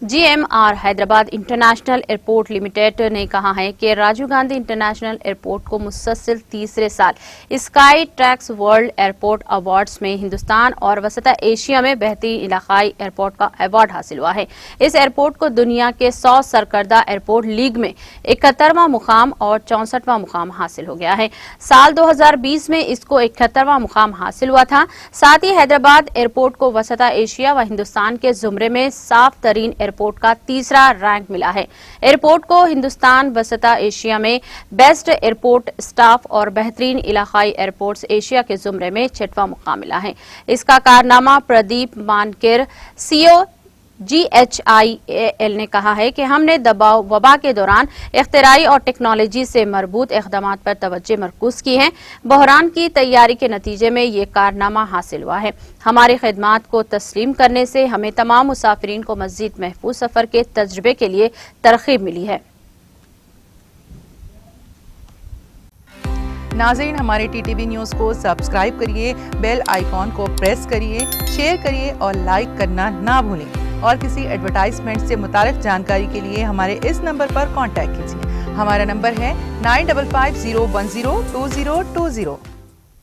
GMR Hyderabad international airport limited نے کہا ہے کہ راجیو گاندھی انٹرنیشنل ایئرپورٹ کو مسلسل تیسرے سال Skytrax world airport awards میں ہندوستان اور وسطی ایشیا میں بہترین علاقائی ایئرپورٹ کا ایوارڈ حاصل ہوا ہے۔ اس ایئرپورٹ کو دنیا کے 100 سرکردہ ایئرپورٹ لیگ میں 71واں مقام اور 64واں مقام حاصل ہو گیا ہے۔ سال 2020 میں اس کو 71واں مقام حاصل ہوا تھا۔ ساتھ ہی حیدرآباد ایئرپورٹ کو وسطی ایشیا و ہندوستان کے زمرے میں صاف ترین ایئرپورٹ کا تیسرا رینک ملا ہے۔ ایئرپورٹ کو ہندوستان وسطی ایشیا میں بیسٹ ایئرپورٹ اسٹاف اور بہترین علاقائی ایئرپورٹس ایشیا کے زمرے میں 6واں مقام ملا ہے۔ اس کا کارنامہ پردیپ مانکر CEO GHIAL نے کہا ہے کہ ہم نے وبا کے دوران اختراعی اور ٹیکنالوجی سے مربوط اقدامات پر توجہ مرکوز کی ہے۔ بحران کی تیاری کے نتیجے میں یہ کارنامہ حاصل ہوا ہے۔ ہماری خدمات کو تسلیم کرنے سے ہمیں تمام مسافرین کو مزید محفوظ سفر کے تجربے کے لیے ترغیب ملی ہے۔ ناظرین، ہمارے TTV نیوز کو سبسکرائب کریے، بیل آئیکن کو پریس کریے، شیئر کریے اور لائک کرنا نہ بھولیں۔ اور کسی ایڈورٹائزمنٹ سے متعلق جانکاری کے لیے ہمارے اس نمبر پر کانٹیکٹ کیجیے۔ ہمارا نمبر ہے 9550102020۔